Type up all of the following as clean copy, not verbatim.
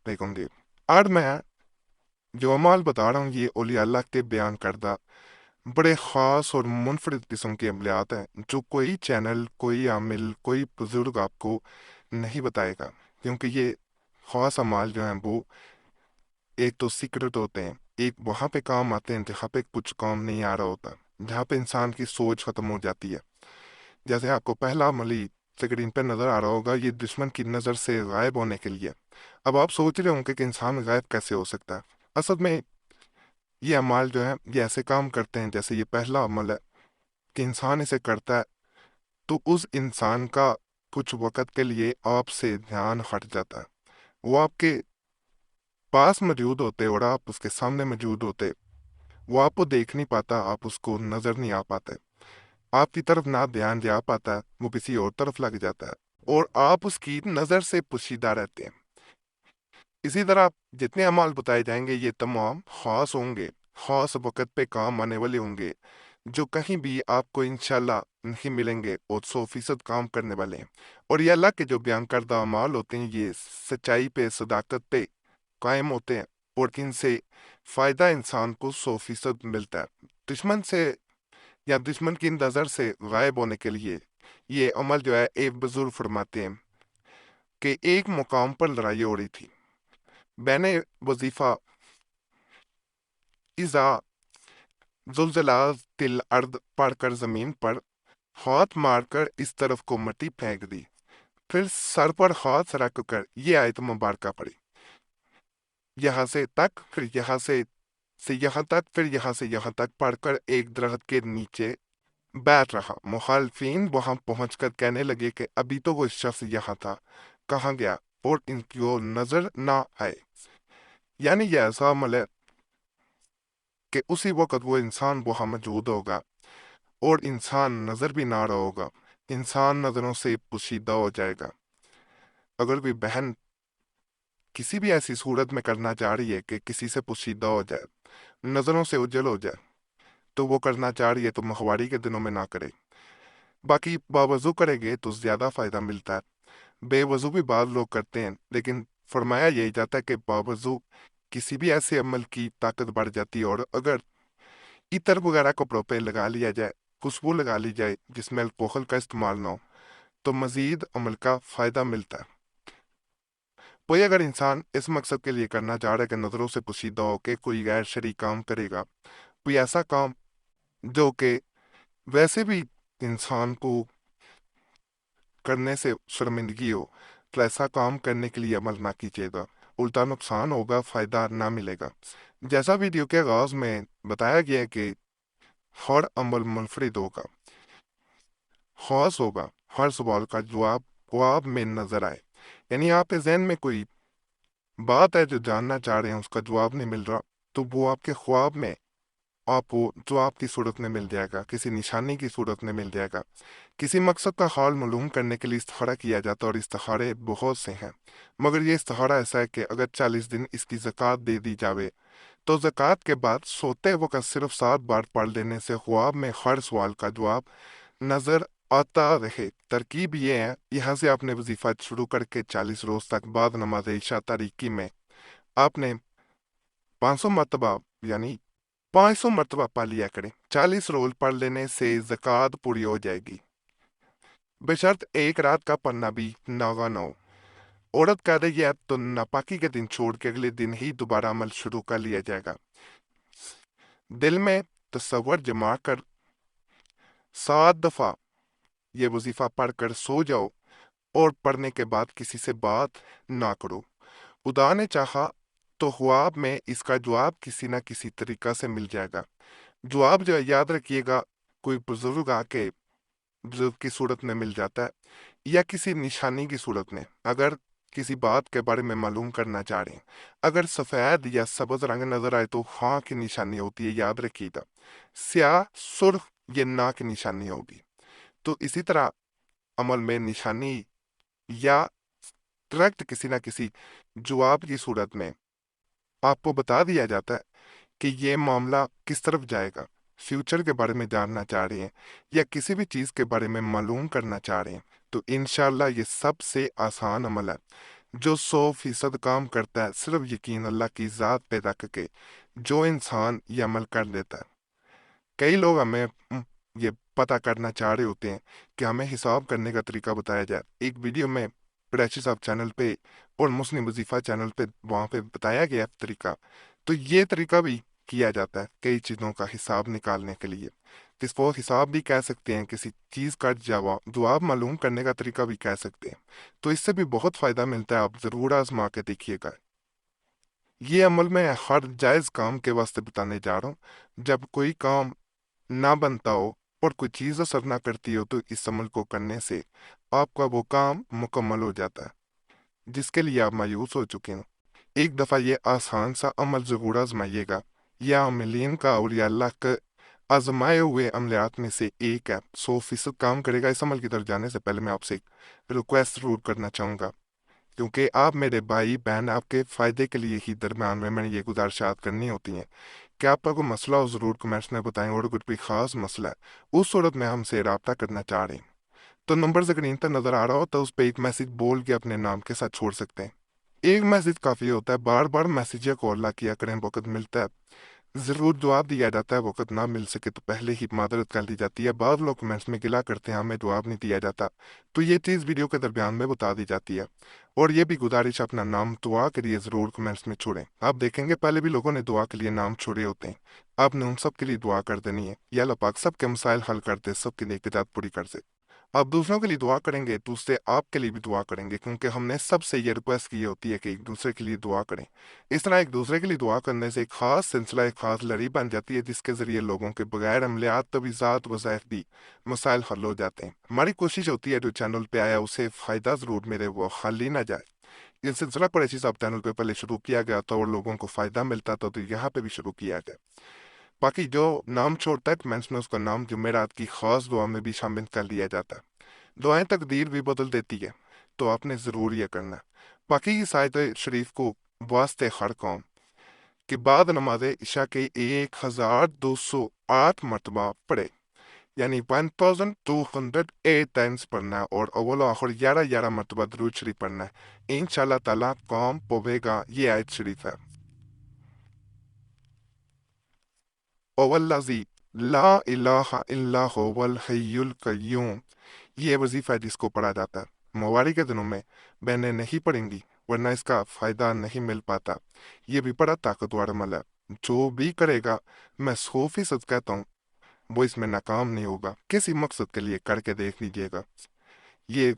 علیکم دی آج میں جو اعمال بتا رہا ہوں یہ اولیاء اللہ کے بیان کردہ بڑے خاص اور منفرد قسم کے عملیات ہیں جو کوئی چینل، کوئی عامل، کوئی بزرگ آپ کو نہیں بتائے گا، کیونکہ یہ خاص اعمال جو ہیں وہ ایک تو سیکرٹ ہوتے ہیں، ایک وہاں پہ کام آتے ہیں جہاں پہ کچھ کام نہیں آ رہا ہوتا، جہاں پہ انسان کی سوچ ختم ہو جاتی ہے۔ جیسے آپ کو پہلا عملی اسکرین پہ نظر آ رہا ہوگا، یہ دشمن کی نظر سے غائب ہونے کے لیے۔ اب آپ سوچ رہے ہوں کہ انسان غائب کیسے ہو سکتا ہے؟ اصل میں یہ اعمال جو ہیں یہ ایسے کام کرتے ہیں، جیسے یہ پہلا عمل ہے کہ انسان اسے کرتا ہے تو اس انسان کا کچھ وقت کے لیے آپ سے دھیان ہٹ جاتا ہے، وہ آپ کے پاس موجود ہوتے اور آپ اس کے سامنے موجود ہوتے، وہ آپ کو دیکھ نہیں پاتا، آپ اس کو نظر نہیں آ پاتے، آپ کی طرف نہ دھیان جا پاتا ہے، وہ کسی اور طرف لگ جاتا ہے اور آپ اس کی نظر سے پوشیدہ رہتے ہیں۔ اسی طرح جتنے اعمال بتائے جائیں گے یہ تمام خاص ہوں گے، خاص وقت پہ کام آنے والے ہوں گے، جو کہیں بھی آپ کو انشاءاللہ نہیں ملیں گے اور 100% کام کرنے والے ہیں۔ اور یہ اللہ کے جو بیان کردہ اعمال ہوتے ہیں یہ سچائی پہ، صداقت پہ قائم ہوتے ہیں اور ان سے فائدہ انسان کو 100% ملتا ہے۔ دشمن سے یا دشمن کی نظر سے غائب ہونے کے لیے یہ عمل جو ہے، ایک بزرگ فرماتے ہیں کہ ایک مقام پر لڑائی ہو رہی تھی، میں نے وظیفہ اذا زلزلات الارض پڑھ کر زمین پر ہاتھ مار کر اس طرف کو مٹی پھینک دی، پھر سر پر ہاتھ رکھ کر یہ آیت مبارکہ پڑھی، یہاں سے تک، پھر یہاں سے یہاں تک، پھر یہاں سے یہاں تک پڑھ کر ایک درخت کے نیچے بیٹھ رہا۔ مخالفین وہاں پہنچ کر کہنے لگے کہ ابھی تو وہ شخص یہاں تھا، کہاں گیا؟ اور ان کو نظر نہ آئے۔ یعنی یہ ایسا عمل ہے کہ اسی وقت وہ انسان وہاں موجود ہوگا اور انسان نظر بھی نہ آ رہا ہوگا، انسان نظروں سے پوشیدہ ہو جائے گا۔ اگر کوئی بہن کسی بھی ایسی صورت میں کرنا چاہ رہی ہے کہ کسی سے پوشیدہ ہو جائے، نظروں سے اجل ہو جائے، تو وہ کرنا چاہ رہی ہے تو ماہواری کے دنوں میں نہ کرے، باقی باوضو کرے گے تو زیادہ فائدہ ملتا ہے۔ بے وضو بھی بعض لوگ کرتے ہیں، لیکن فرمایا یہی جاتا ہے کہ باوضو کسی بھی ایسے عمل کی طاقت بڑھ جاتی ہے، اور اگر عطر وغیرہ کپڑوں پہ لگا لیا جائے، خوشبو لگا لی جائے جس میں الکوحل کا استعمال نہ ہو، تو مزید عمل کا فائدہ ملتا ہے۔ کوئی اگر انسان اس مقصد کے لیے کرنا چاہ رہا ہے کہ نظروں سے پوشیدہ ہو کے کوئی غیر شرعی کام کرے گا، کوئی ایسا کام جو کہ ویسے بھی انسان کو کرنے سے شرمندگی ہو، تو ایسا کام کرنے کے لیے عمل نہ کیجیے گا، الٹا نقصان ہوگا، فائدہ نہ ملے گا۔ جیسا ویڈیو کے آغاز میں بتایا گیا ہے کہ ہر عمل منفرد ہوگا، خاص ہوگا، ہر سوال کا جواب خواب میں نظر آئے۔ یعنی آپ کے ذہن میں کوئی بات ہے جو جاننا چاہ رہے ہیں، اس کا جواب نہیں مل رہا، تو وہ آپ کے خواب میں آپ کو جواب کی صورت میں مل جائے گا، کسی نشانی کی صورت میں مل جائے گا۔ کسی مقصد کا حال معلوم کرنے کے لیے استخارہ کیا جاتا ہے، اور استخارے بہت سے ہیں، مگر یہ استخارہ ایسا ہے کہ اگر 40 دن اس کی زکوٰۃ دے دی جاوے تو زکوٰۃ کے بعد سوتے وقت صرف 7 بار پڑھ لینے سے خواب میں ہر سوال کا جواب نظر آتا رہے۔ ترکیب یہ ہے، یہاں سے آپ نے وظیفہ شروع کر کے 40 روز تک بعد نماز عشاء تاریکی میں آپ نے 500 مرتبہ یعنی 500 مرتبہ پڑھ لیا کریں۔ 40 روز پڑھ لینے سے زکوٰۃ پوری ہو جائے گی، بشرط ایک رات کا پڑھنا بھی ناغہ نہ ہو۔ عورت کر رہی ہے تو ناپاکی کے دن چھوڑ کے اگلے دن ہی دوبارہ عمل شروع کر لیا جائے گا۔ دل میں تصور جما کر 7 دفعہ یہ وظیفہ پڑھ کر سو جاؤ، اور پڑھنے کے بعد کسی سے بات نہ کرو۔ خدا نے چاہا تو خواب میں اس کا جواب کسی نہ کسی طریقہ سے مل جائے گا۔ جواب جو ہے یاد رکھیے گا، کوئی بزرگ آ کے بزرگ کی صورت میں مل جاتا ہے، یا کسی نشانی کی صورت میں۔ اگر کسی بات کے بارے میں معلوم کرنا چاہ رہے ہیں، اگر سفید یا سبز رنگ نظر آئے تو ہاں کی نشانی ہوتی ہے، یاد رکھیے گا۔ سیاہ سرخ یہ نہ کی نشانی ہوگی۔ تو اسی طرح عمل میں نشانی یا ڈائریکٹ کسی نہ کسی جواب کی صورت میں آپ کو بتا دیا جاتا ہے کہ یہ معاملہ کس طرف جائے گا۔ فیوچر کے بارے میں جاننا چاہ رہے ہیں یا کسی بھی چیز کے بارے میں معلوم کرنا چاہ رہے ہیں، تو انشاءاللہ یہ سب سے آسان عمل ہے۔ جو 100% کام کرتا ہے صرف یقین اللہ کی ذات پہ رکھ کے، جو انسان یہ عمل کر دیتا ہے۔ کئی لوگ ہمیں یہ پتہ کرنا چاہ رہے ہوتے ہیں کہ ہمیں حساب کرنے کا طریقہ بتایا جائے۔ ایک ویڈیو میں قریشی صاحب چینل پہ اور مسلم وظیفہ چینل پہ وہاں پہ بتایا گیا طریقہ، تو یہ طریقہ بھی کیا جاتا ہے کئی چیزوں کا حساب نکالنے کے لیے، جس کو حساب بھی کہہ سکتے ہیں، کسی چیز کا جواب معلوم کرنے کا طریقہ بھی کہہ سکتے ہیں۔ تو اس سے بھی بہت فائدہ ملتا ہے، آپ ضرور آزما کے دیکھیے گا۔ یہ عمل میں ہر جائز کام کے واسطے بتانے جا رہا ہوں۔ جب کوئی کام نہ بنتا ہو اور کوئی چیز اثر نہ کرتی ہو تو اس عمل کو کرنے سے آپ کا وہ کام مکمل ہو جاتا ہے جس کے لیے آپ مایوس ہو چکے ہیں۔ ایک دفعہ یہ آسان سا عمل ضرور آزمائیے گا۔ یہ عاملین کا اور یا اللہ کے آزمائے ہوئے عملیات میں سے ایک ہے، 100% کام کرے گا۔ اس عمل کی طرف جانے سے پہلے میں آپ سے ایک ریکویسٹ ضرور کرنا چاہوں گا، کیونکہ آپ میرے بھائی بہن، آپ کے فائدے کے لیے ہی درمیان میں یہ گزارشات کرنی ہوتی ہیں کہ آپ کا کوئی مسئلہ ہو ضرور کمنٹس میں بتائیں، اور اگر کوئی خاص مسئلہ ہے اس صورت میں ہم سے رابطہ کرنا چاہ رہے ہیں تو نمبر اسکرین پر نظر آ رہا ہو تو اس پہ ایک میسج بول کے اپنے نام کے ساتھ چھوڑ سکتے ہیں۔ ایک میسج کافی ہوتا ہے، بار بار میسج یا کال نہ کیا کریں۔ وقت ملتا ہے ضرور جواب دیا جاتا ہے، وقت نہ مل سکے تو پہلے ہی معذرت کر دی جاتی ہے۔ بعض لوگ کمنٹس میں گلا کرتے ہیں ہمیں جواب نہیں دیا جاتا، تو یہ چیز ویڈیو کے درمیان میں بتا دی جاتی ہے۔ اور یہ بھی گزارش اپنا نام دعا کے لیے ضرور کمنٹس میں چھوڑیں۔ آپ دیکھیں گے پہلے بھی لوگوں نے دعا کے لیے نام چھوڑے ہوتے ہیں، آپ نے ان سب کے لیے دعا کر دینی ہے، یا اللہ پاک سب کے مسائل حل کر دے، سب کی نیکیات پوری کر دے۔ آپ دوسروں کے لیے دعا کریں گے، دوسرے آپ کے لیے بھی دعا کریں گے، کیونکہ ہم نے سب سے یہ ریکویسٹ کی ہوتی ہے کہ ایک دوسرے کے لیے دعا کریں۔ اس طرح ایک دوسرے کے لیے دعا کرنے سے ایک خاص سلسلہ، ایک خاص لڑی بن جاتی ہے، جس کے ذریعے لوگوں کے بغیر عملیات تویزات وظائف بھی مسائل حل ہو جاتے ہیں۔ ہماری کوشش ہوتی ہے جو چینل پہ آیا اسے فائدہ ضرور ملے، وہ خالی نہ جائے۔ یہ سلسلہ قریشی صاحب چینل پہ پہلے شروع کیا گیا تھا اور لوگوں کو فائدہ ملتا تھا، تو یہاں پہ بھی شروع کیا گیا۔ باقی جو نام چھوڑتا ہے کمنٹس میں اس کا نام جمعرات کی خاص دعا میں بھی شامل کر لیا جاتا ہے۔ دعائیں تقدیر بھی بدل دیتی ہے، تو آپ نے ضرور یہ کرنا ہے۔ باقی اس آیت شریف کو واسطے ہر قوم کہ بعد نماز عشاء کے 1208 مرتبہ پڑھے، یعنی 1208 ٹائمز پڑھنا ہے، اور اول و آخر 11 مرتبہ درود شریف پڑھنا ہے۔ انشاءاللہ تعالیٰ قوم پوے گا۔ یہ آیت شریف ہے۔ وَوَالَّذِي لا الہ الا هو الحی القیوم، یہ وظیفہ ہے جس کو پڑھا جاتا ہے۔ مواری کے دنوں میں بہنیں نہیں پڑھیں گی ورنہ اس کا فائدہ نہیں مل پاتا۔ یہ بھی بڑا طاقتور عمل ہے، جو بھی کرے گا میں 100% کہتا ہوں وہ اس میں ناکام نہیں ہوگا۔ کسی مقصد کے لیے کر کے دیکھ لیجئے گا، یہ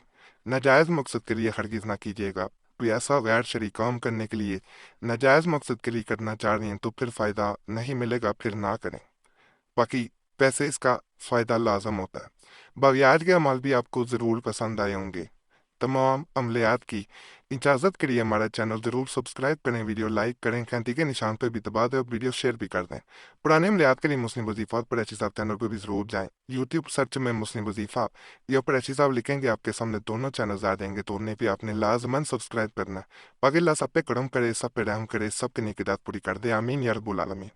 ناجائز مقصد کے لیے ہرگز نہ کیجیے گا۔ کوئی ایسا غیر شرعی کام کرنے کے لیے ناجائز مقصد کے لیے کرنا چاہ رہی ہیں تو پھر فائدہ نہیں ملے گا، پھر نہ کریں۔ باقی پیسے اس کا فائدہ لازم ہوتا ہے۔ باقیات کے عمل بھی آپ کو ضرور پسند آئے ہوں گے۔ تمام عملیات کی اجازت کے لیے ہمارا چینل ضرور سبسکرائب کریں، ویڈیو لائک کریں، گھنٹی کے نشان پہ بھی دبا دیں اور ویڈیو شیئر بھی کر دیں۔ پرانے عملیات کے لیے مسلم وظیفات قریشی صاحب چینل پہ بھی ضرور جائیں۔ یوٹیوب سرچ میں مسلم وظیفہ یا قریشی صاحب لکھیں گے، آپ کے سامنے دونوں چینلز آ جائیں گے، تو انہیں بھی آپ نے لازماً سبسکرائب کرنا ہے۔ باقی اللہ سب پہ کرم کرے، سب پہ رحم کرے، سب کی نیکیات پوری کر دے، آمین یا رب العالمین۔